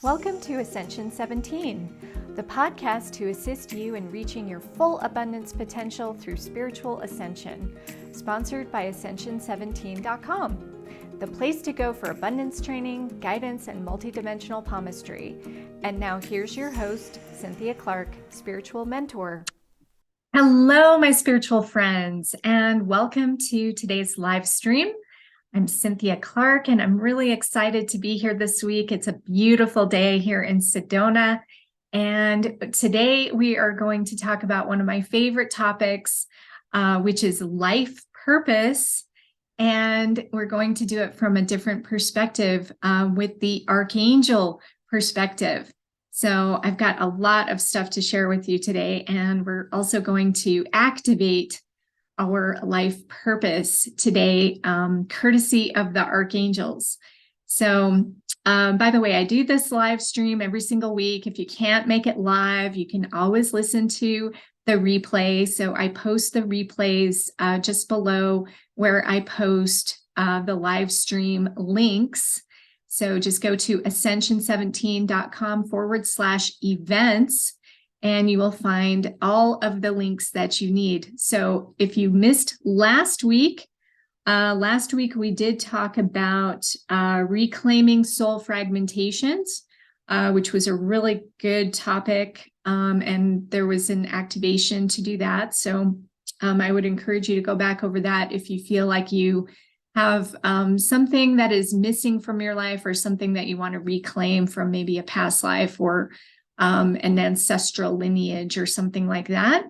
Welcome to Ascension 17, the podcast to assist you in reaching your full abundance potential through spiritual ascension, sponsored by Ascension17.com, the place to go for abundance training, guidance, and multidimensional palmistry. And now here's your host, Cynthia Clark, spiritual mentor. Hello, my spiritual friends, and welcome to today's live stream. I'm Cynthia Clark, and I'm really excited to be here this week. It's a beautiful day here in Sedona, and today we are going to talk about one of my favorite topics, which is life purpose, and we're going to do it from a different perspective, with the Archangel perspective. So I've got a lot of stuff to share with you today, and we're also going to activate our life purpose today, courtesy of the Archangels. So, by the way, I do this live stream every single week. If you can't make it live, you can always listen to the replay. So I post the replays just below where I post the live stream links. So just go to ascension17.com/events. And you will find all of the links that you need. So if you missed last week we did talk about reclaiming soul fragmentations, which was a really good topic. And there was an activation to do that. So I would encourage you to go back over that if you feel like you have something that is missing from your life, or something that you want to reclaim from maybe a past life, or an ancestral lineage or something like that.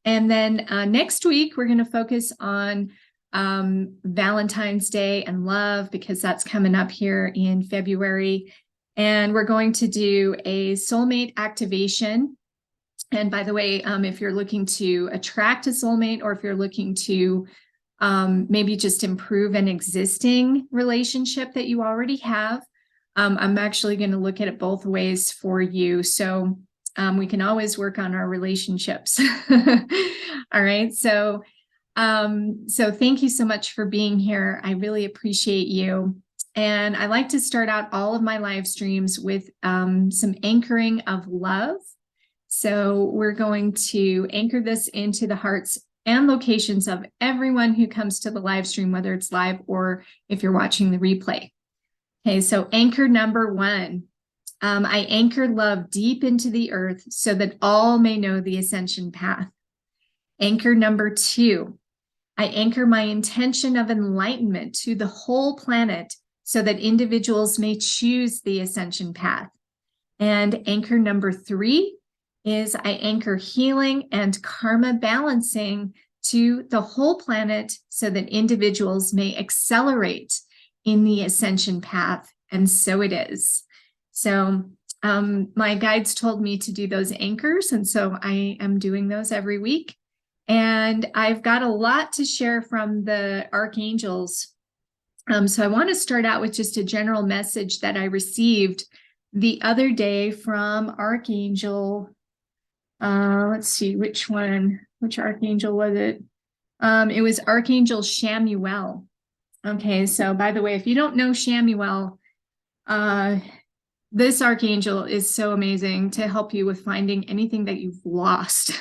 And then next week, we're going to focus on Valentine's Day and love, because that's coming up here in February. And we're going to do a soulmate activation. And by the way, if you're looking to attract a soulmate, or if you're looking to maybe just improve an existing relationship that you already have, I'm actually going to look at it both ways for you. So we can always work on our relationships. All right. So thank you so much for being here. I really appreciate you. And I like to start out all of my live streams with some anchoring of love. So we're going to anchor this into the hearts and locations of everyone who comes to the live stream, whether it's live or if you're watching the replay. Okay, so anchor number 1, I anchor love deep into the earth so that all may know the ascension path. Anchor number 2, I anchor my intention of enlightenment to the whole planet so that individuals may choose the ascension path. And anchor number 3 is I anchor healing and karma balancing to the whole planet so that individuals may accelerate in the ascension path, and so it is. So my guides told me to do those anchors, and so I am doing those every week. And I've got a lot to share from the Archangels. So I want to start out with just a general message that I received the other day from Archangel. Let's see, which Archangel was it? It was Archangel Shamuel. Okay, so by the way, if you don't know Shamuel, this Archangel is so amazing to help you with finding anything that you've lost.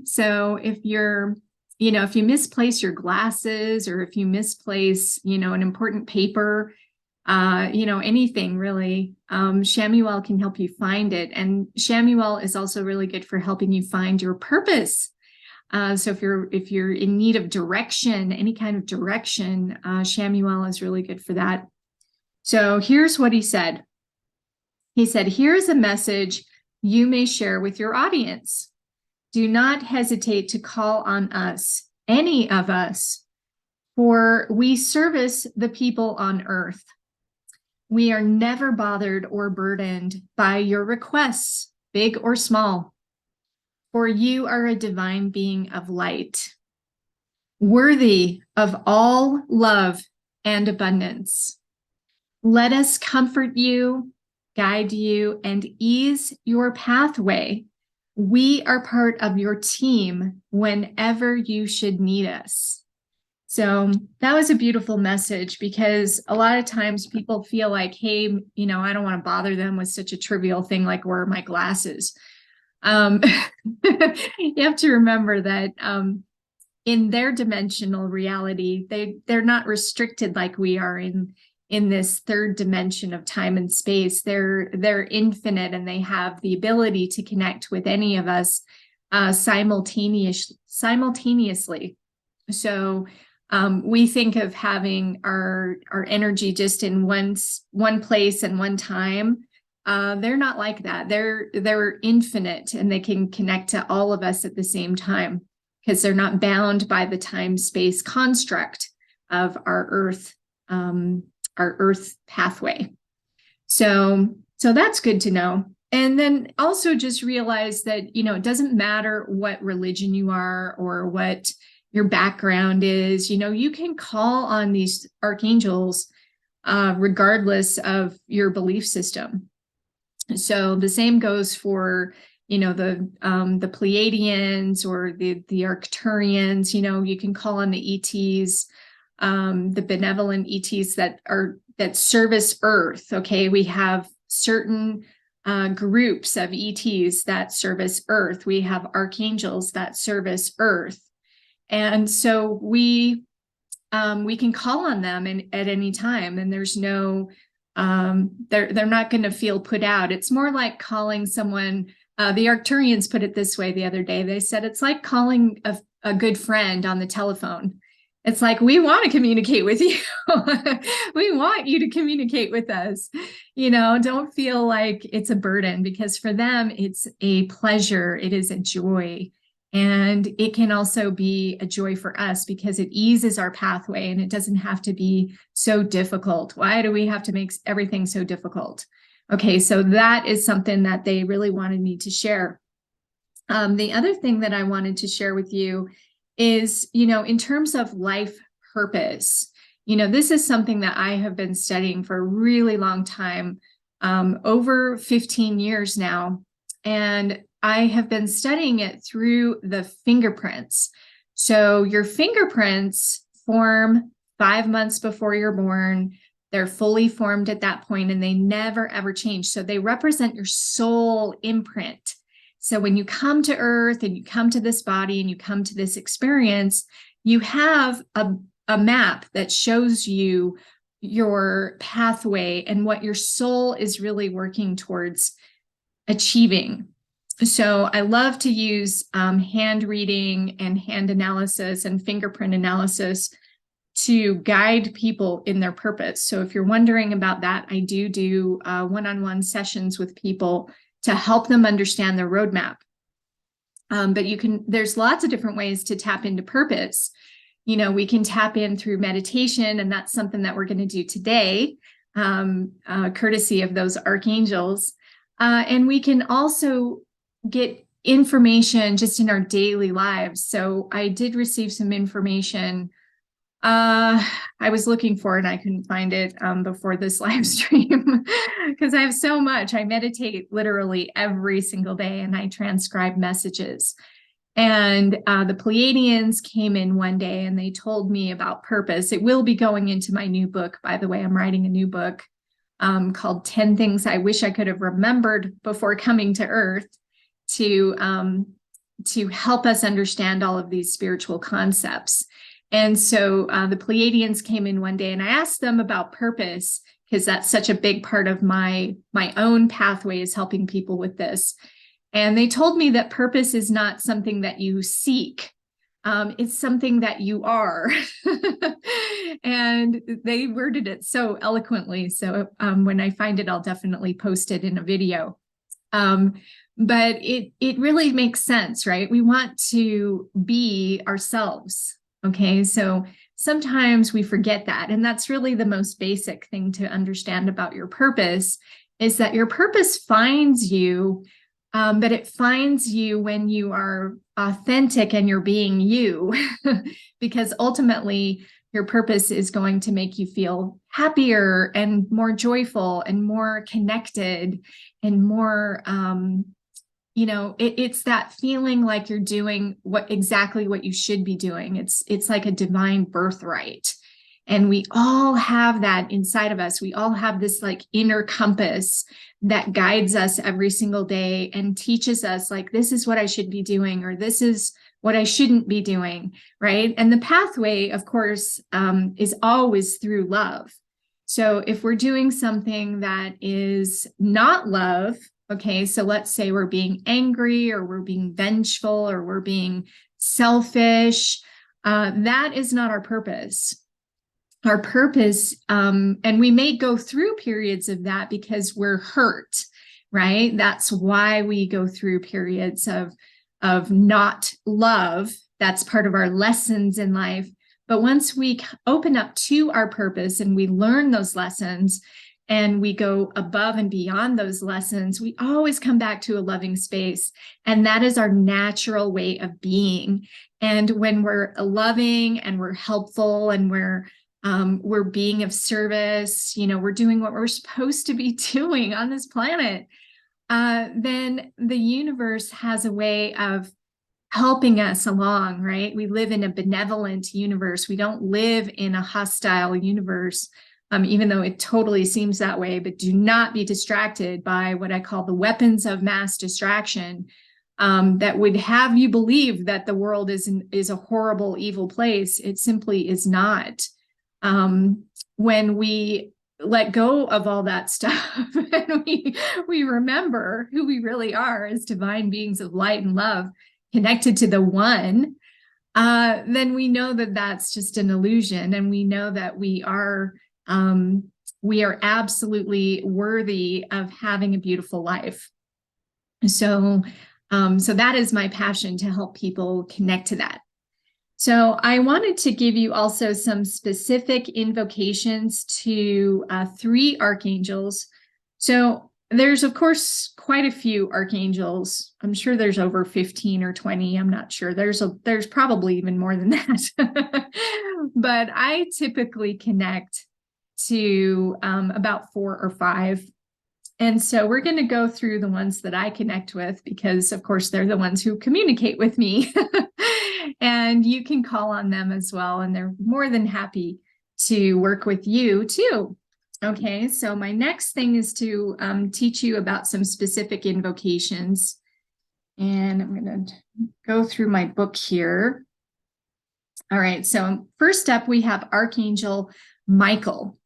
So if if you misplace your glasses, or if you misplace, an important paper, anything really, Shamuel can help you find it. And Shamuel is also really good for helping you find your purpose. So if you're in need of direction, any kind of direction, Shamuel is really good for that. So here's what he said. He said, "Here's a message you may share with your audience. Do not hesitate to call on us, any of us, for we service the people on earth. We are never bothered or burdened by your requests, big or small. For you are a divine being of light, worthy of all love and abundance. Let us comfort you, guide you, and ease your pathway. We are part of your team whenever you should need us. So that was a beautiful message, because a lot of times people feel like, hey, I don't want to bother them with such a trivial thing like where are my glasses. Um, you have to remember that in their dimensional reality, they're not restricted like we are in this third dimension of time and space. They're infinite, and they have the ability to connect with any of us simultaneously. So we think of having our energy just in one place and one time. They're not like that. They're infinite, and they can connect to all of us at the same time, because they're not bound by the time-space construct of our Earth pathway. So that's good to know. And then also just realize that, it doesn't matter what religion you are or what your background is. You can call on these archangels regardless of your belief system. So the same goes for, the Pleiadians or the Arcturians. You can call on the ETs, the benevolent ETs that service Earth. Okay, we have certain groups of ETs that service Earth. We have archangels that service Earth. And so we can call on them at any time, and there's no, they're not going to feel put out. It's more like calling someone. The Arcturians put it this way the other day. They said it's like calling a good friend on the telephone. It's like, we want to communicate with you. We want you to communicate with us. Don't feel like it's a burden, because for them, it's a pleasure. It is a joy. And it can also be a joy for us, because it eases our pathway and it doesn't have to be so difficult. Why do we have to make everything so difficult? Okay, so that is something that they really wanted me to share. The other thing that I wanted to share with you is, in terms of life purpose, this is something that I have been studying for a really long time, over 15 years now. And I have been studying it through the fingerprints. So your fingerprints form 5 months before you're born. They're fully formed at that point, and they never, ever change. So they represent your soul imprint. So when you come to Earth and you come to this body and you come to this experience, you have a map that shows you your pathway and what your soul is really working towards achieving. So I love to use hand reading and hand analysis and fingerprint analysis to guide people in their purpose. So if you're wondering about that, I do one-on-one sessions with people to help them understand their roadmap. But there's lots of different ways to tap into purpose. We can tap in through meditation, and that's something that we're going to do today, courtesy of those archangels. And we can also get information just in our daily lives. So I did receive some information. I was looking for it and I couldn't find it before this live stream, because I have so much. I meditate literally every single day, and I transcribe messages. And the Pleiadians came in one day and they told me about purpose. It will be going into my new book, by the way. I'm writing a new book called 10 Things I Wish I Could Have Remembered Before Coming to Earth, to help us understand all of these spiritual concepts. And so the Pleiadians came in one day, and I asked them about purpose, because that's such a big part of my own pathway, is helping people with this. And they told me that purpose is not something that you seek. It's something that you are. And they worded it so eloquently. So when I find it, I'll definitely post it in a video. But it really makes sense, right? We want to be ourselves. Okay, so sometimes we forget that. And that's really the most basic thing to understand about your purpose, is that your purpose finds you, but it finds you when you are authentic and you're being you, because ultimately your purpose is going to make you feel happier and more joyful and more connected and more, it's that feeling like you're doing exactly what you should be doing. It's like a divine birthright. And we all have that inside of us. We all have this like inner compass that guides us every single day and teaches us like, this is what I should be doing, or this is what I shouldn't be doing, right? And the pathway, of course, is always through love. So if we're doing something that is not love, okay, so let's say we're being angry, or we're being vengeful, or we're being selfish, that is not our purpose. Our purpose, and we may go through periods of that because we're hurt, right? That's why we go through periods of not love. That's part of our lessons in life. But once we open up to our purpose and we learn those lessons and we go above and beyond those lessons, we always come back to a loving space. And that is our natural way of being. And when we're loving and we're helpful and we're being of service, we're doing what we're supposed to be doing on this planet, then the universe has a way of helping us along, right? We live in a benevolent universe. We don't live in a hostile universe, even though it totally seems that way. But do not be distracted by what I call the weapons of mass distraction, that would have you believe that the world is a horrible, evil place. It simply is not. When we let go of all that stuff and we remember who we really are as divine beings of light and love, connected to the one, then we know that that's just an illusion, and we know that we are absolutely worthy of having a beautiful life. So that is my passion, to help people connect to that. So I wanted to give you also some specific invocations to 3 archangels. So there's, of course, quite a few archangels. I'm sure there's over 15 or 20. I'm not sure. There's probably even more than that. But I typically connect to about 4 or 5. And so we're going to go through the ones that I connect with, because, of course, they're the ones who communicate with me. And you can call on them as well. And they're more than happy to work with you, too. Okay, so my next thing is to teach you about some specific invocations. And I'm going to go through my book here. All right, so first up, we have Archangel Michael.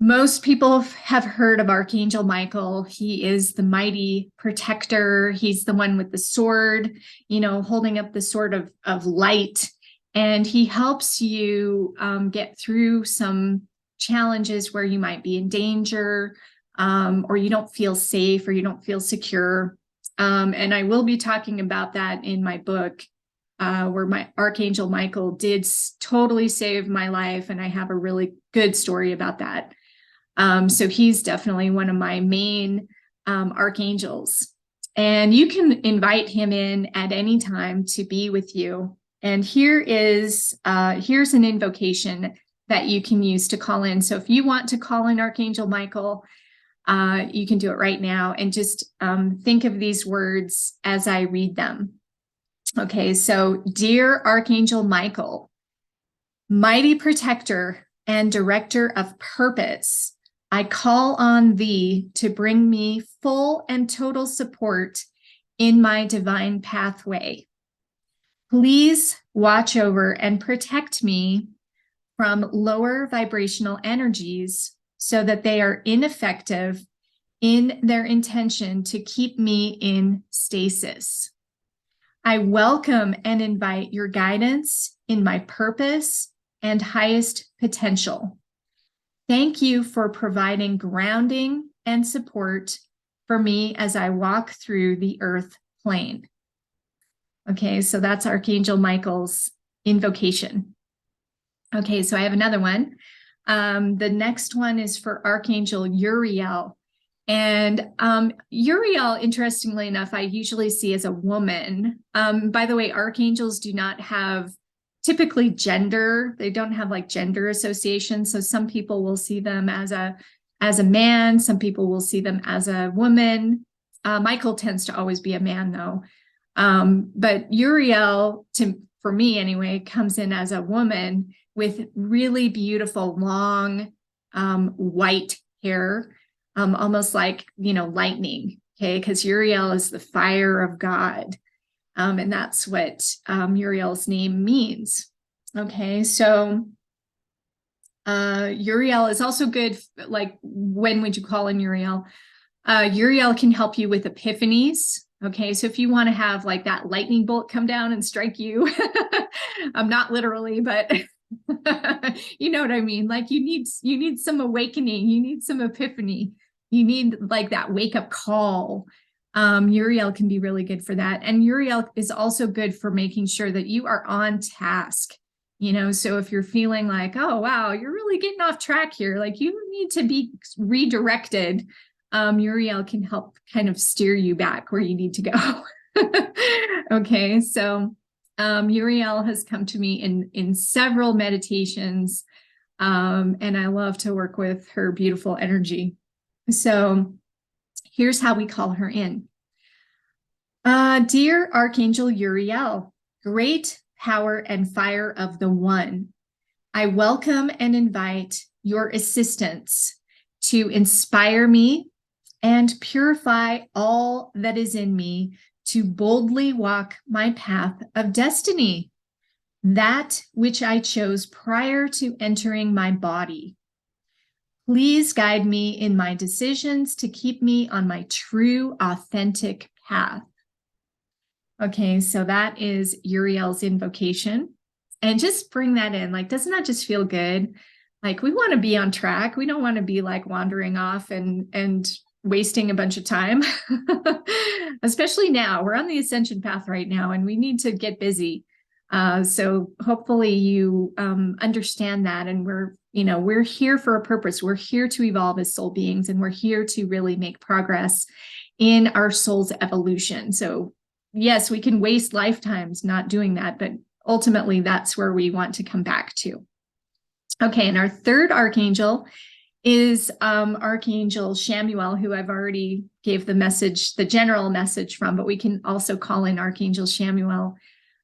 Most people have heard of Archangel Michael. He is the mighty protector. He's the one with the sword, holding up the sword of light. And he helps you get through some challenges where you might be in danger, or you don't feel safe, or you don't feel secure. And I will be talking about that in my book, where my Archangel Michael did totally save my life. And I have a really good story about that. So he's definitely one of my main archangels. And you can invite him in at any time to be with you. And here's an invocation that you can use to call in. So if you want to call in Archangel Michael, you can do it right now, and just think of these words as I read them. Okay, so dear Archangel Michael, mighty protector and director of purpose, I call on thee to bring me full and total support in my divine pathway. Please watch over and protect me from lower vibrational energies so that they are ineffective in their intention to keep me in stasis. I welcome and invite your guidance in my purpose and highest potential. Thank you for providing grounding and support for me as I walk through the earth plane. Okay, so that's Archangel Michael's invocation. Okay, so I have another one. The next one is for Archangel Uriel. And Uriel, interestingly enough, I usually see as a woman. By the way, archangels do not have typically gender. They don't have like gender associations. So some people will see them as a man. Some people will see them as a woman. Michael tends to always be a man though. But Uriel, for me anyway, comes in as a woman with really beautiful, long, white hair, almost like, lightning. Okay. Because Uriel is the fire of God. And that's what Uriel's name means. Okay. So Uriel is also good. Like, when would you call in Uriel? Uriel can help you with epiphanies. Okay, so if you want to have like that lightning bolt come down and strike you, not literally, but you know what I mean? Like you need some awakening, you need some epiphany, you need like that wake up call. Uriel can be really good for that. And Uriel is also good for making sure that you are on task. So if you're feeling like, oh, wow, you're really getting off track here, like you need to be redirected, Uriel can help kind of steer you back where you need to go. Okay, so Uriel has come to me in several meditations, and I love to work with her beautiful energy. So here's how we call her in. Dear Archangel Uriel, great power and fire of the One, I welcome and invite your assistance to inspire me and purify all that is in me to boldly walk my path of destiny, that which I chose prior to entering my body. Please guide me in my decisions to keep me on my true, authentic path. Okay, so that is Uriel's invocation. And just bring that in. Like, doesn't that just feel good? Like, we want to be on track. We don't want to be like wandering off and wasting a bunch of time, especially now. We're on the ascension path right now, and we need to get busy. So hopefully you understand that, and we're here for a purpose. We're here to evolve as soul beings, and we're here to really make progress in our soul's evolution. So yes, we can waste lifetimes not doing that, but ultimately that's where we want to come back to. Okay, and our third archangel is Archangel Shamuel, who I've already gave the message, the general message from, but we can also call in Archangel Shamuel,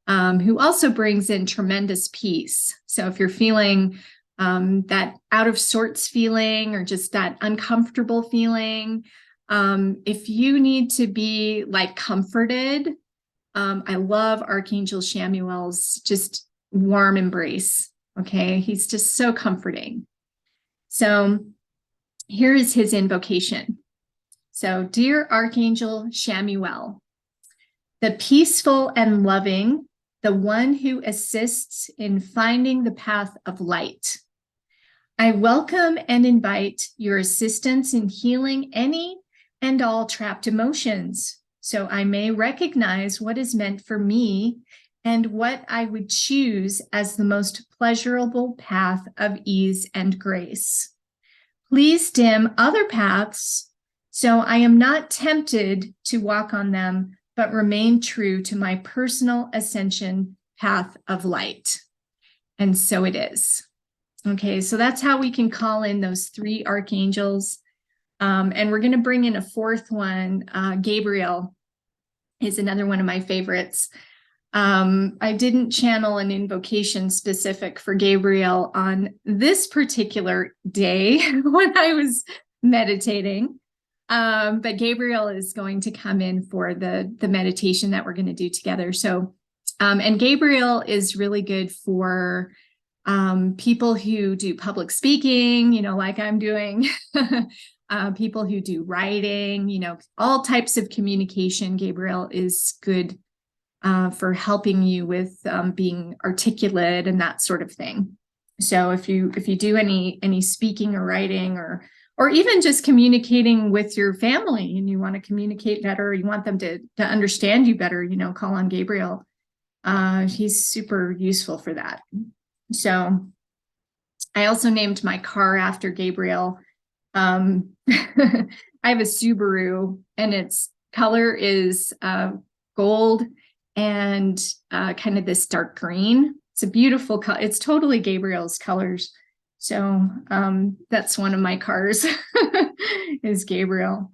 who also brings in tremendous peace. So if you're feeling that out of sorts feeling, or just that uncomfortable feeling, if you need to be like comforted, I love Archangel Shamuel's just warm embrace. Okay, he's just so comforting. So here is his invocation. So, dear Archangel Shamuel, the peaceful and loving, the one who assists in finding the path of light, I welcome and invite your assistance in healing any and all trapped emotions, so I may recognize what is meant for me and what I would choose as the most pleasurable path of ease and grace. Please dim other paths so I am not tempted to walk on them, but remain true to my personal ascension path of light. And so it is. Okay, so that's how we can call in those three archangels. And we're going to bring in a fourth one. Gabriel is another one of my favorites. I didn't channel an invocation specific for Gabriel on this particular day when I was meditating. But Gabriel is going to come in for the meditation that we're going to do together. So, and Gabriel is really good for people who do public speaking, like I'm doing, people who do writing, all types of communication. Gabriel is good for helping you with being articulate and that sort of thing. So if you do any speaking or writing, or even just communicating with your family, and you want to communicate better, you want them to understand you better, call on Gabriel. He's super useful for that. So I also named my car after Gabriel. I have a Subaru, and its color is gold and kind of this dark green. It's a beautiful color. It's totally Gabriel's colors. So that's one of my cars is Gabriel.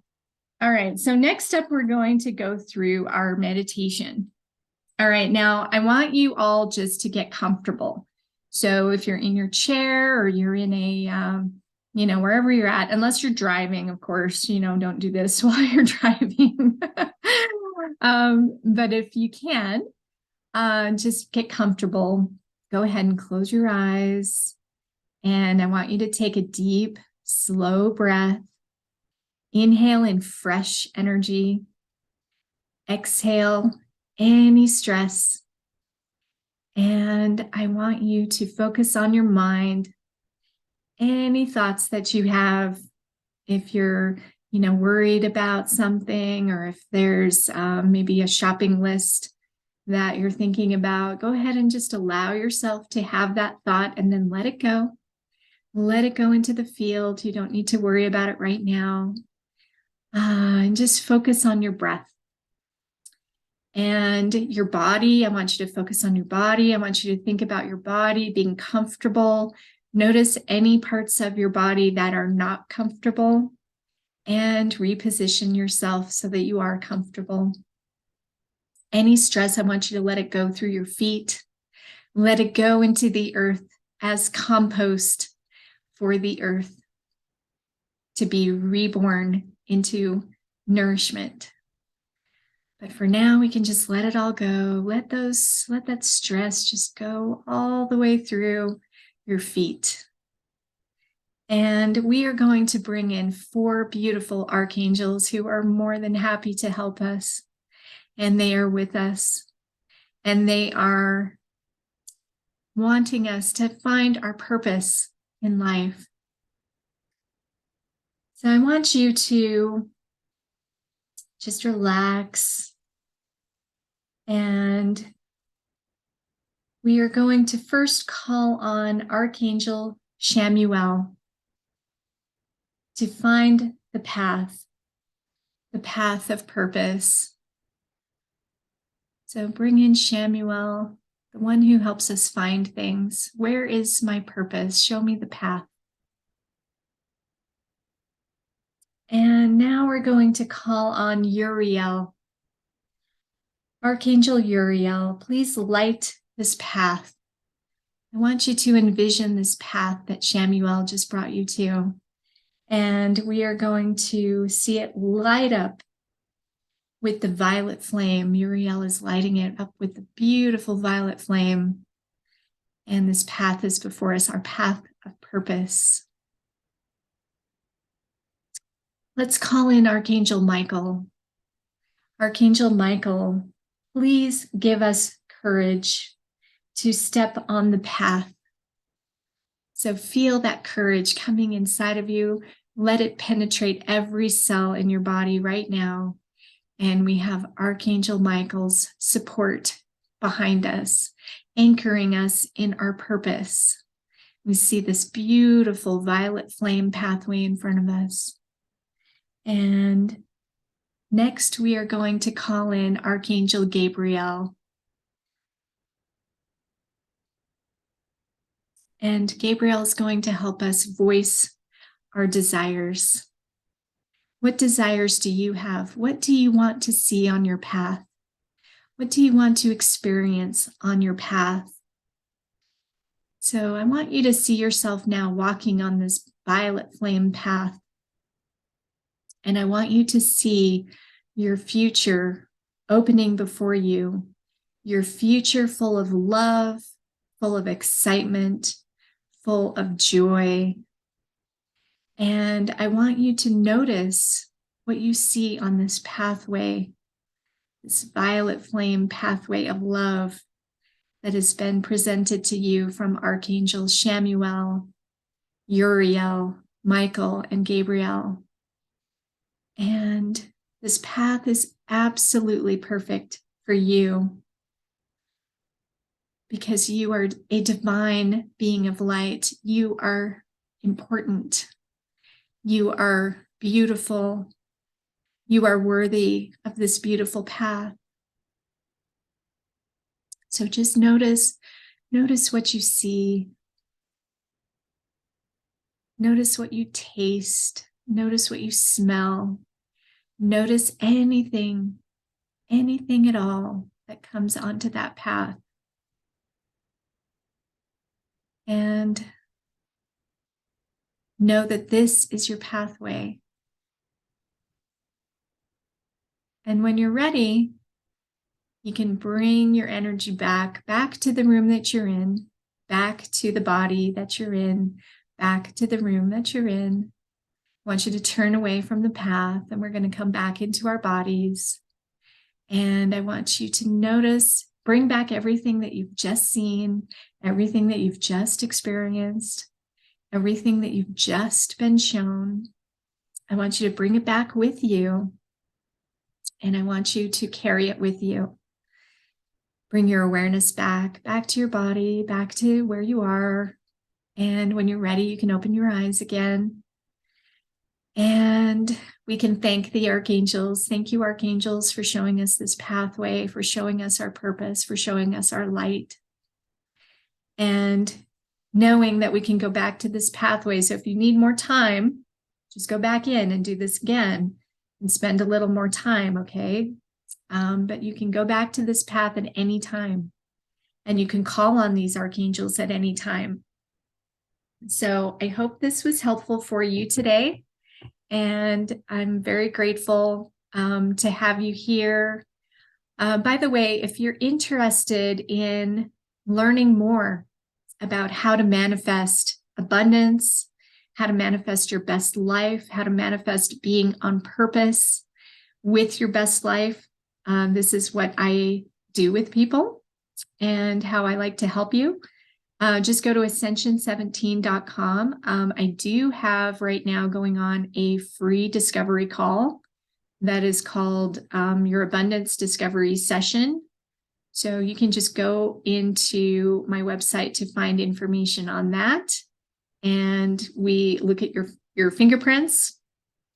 All right, so next up, we're going to go through our meditation. All right, now I want you all just to get comfortable. So if you're in your chair or you're in a, wherever you're at, unless you're driving, of course, don't do this while you're driving. But if you can, just get comfortable. Go ahead and close your eyes. And I want you to take a deep, slow breath. Inhale in fresh energy. Exhale any stress. And I want you to focus on your mind. Any thoughts that you have, if you're, worried about something, or if there's maybe a shopping list that you're thinking about, go ahead and just allow yourself to have that thought and then let it go. Let it go into the field. You don't need to worry about it right now. And just focus on your breath. And your body, I want you to focus on your body. I want you to think about your body being comfortable. Notice any parts of your body that are not comfortable and reposition yourself so that you are comfortable. Any stress, I want you to let it go through your feet. Let it go into the earth as compost for the earth to be reborn into nourishment. But for now, we can just let it all go. Let that stress just go all the way through your feet. And we are going to bring in 4 beautiful archangels who are more than happy to help us. And they are with us. And they are wanting us to find our purpose in life. So I want you to just relax. And we are going to first call on Archangel Shamuel to find the path of purpose. So bring in Shamuel, the one who helps us find things. Where is my purpose? Show me the path. And now we're going to call on Uriel. Archangel Uriel, please light this path. I want you to envision this path that Shamuel just brought you to. And we are going to see it light up with the violet flame. Uriel is lighting it up with the beautiful violet flame. And this path is before us, our path of purpose. Let's call in Archangel Michael. Archangel Michael, please give us courage to step on the path. So feel that courage coming inside of you. Let it penetrate every cell in your body right now. And we have Archangel Michael's support behind us, anchoring us in our purpose. We see this beautiful violet flame pathway in front of us. And next, we are going to call in Archangel Gabriel. And Gabriel is going to help us voice our desires. What desires do you have? What do you want to see on your path? What do you want to experience on your path? So I want you to see yourself now walking on this violet flame path. And I want you to see your future opening before you, your future full of love, full of excitement, full of joy. And I want you to notice what you see on this pathway, this violet flame pathway of love that has been presented to you from Archangel Shamuel, Uriel, Michael, and Gabriel. And this path is absolutely perfect for you because you are a divine being of light. You are important. You are beautiful. You are worthy of this beautiful path. So just notice what you see. Notice what you taste. Notice what you smell. Notice anything at all that comes onto that path. And know that this is your pathway. And when you're ready, you can bring your energy back to the room that you're in, back to the body that you're in, back to the room that you're in. I want you to turn away from the path, and we're going to come back into our bodies. And I want you to notice, bring back everything that you've just seen, everything that you've just experienced, everything that you've just been shown. I want you to bring it back with you, and I want you to carry it with you. Bring your awareness back to your body, back to where you are. And when you're ready, you can open your eyes again. And we can thank the Archangels. Thank you, Archangels, for showing us this pathway, for showing us our purpose, for showing us our light. And knowing that we can go back to this pathway. So if you need more time, just go back in and do this again and spend a little more time, okay? But you can go back to this path at any time, and you can call on these archangels at any time. So I hope this was helpful for you today, and I'm very grateful to have you here. By the way, if you're interested in learning more about how to manifest abundance, how to manifest your best life, how to manifest being on purpose with your best life, this is what I do with people and how I like to help you. Just go to ascension17.com. I do have right now going on a free discovery call that is called your Abundance Discovery Session. So you can just go into my website to find information on that. And we look at your fingerprints,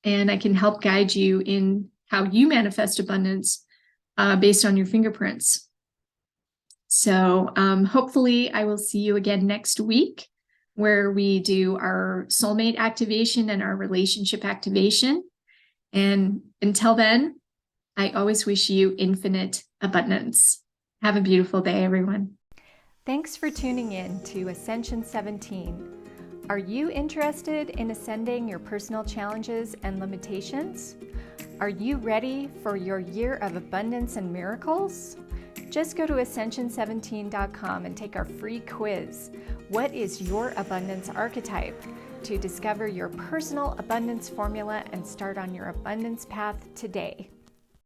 and I can help guide you in how you manifest abundance based on your fingerprints. So hopefully I will see you again next week, where we do our soulmate activation and our relationship activation. And until then, I always wish you infinite abundance. Have a beautiful day, everyone. Thanks for tuning in to Ascension 17. Are you interested in ascending your personal challenges and limitations? Are you ready for your year of abundance and miracles? Just go to ascension17.com and take our free quiz. What is your abundance archetype? To discover your personal abundance formula and start on your abundance path today.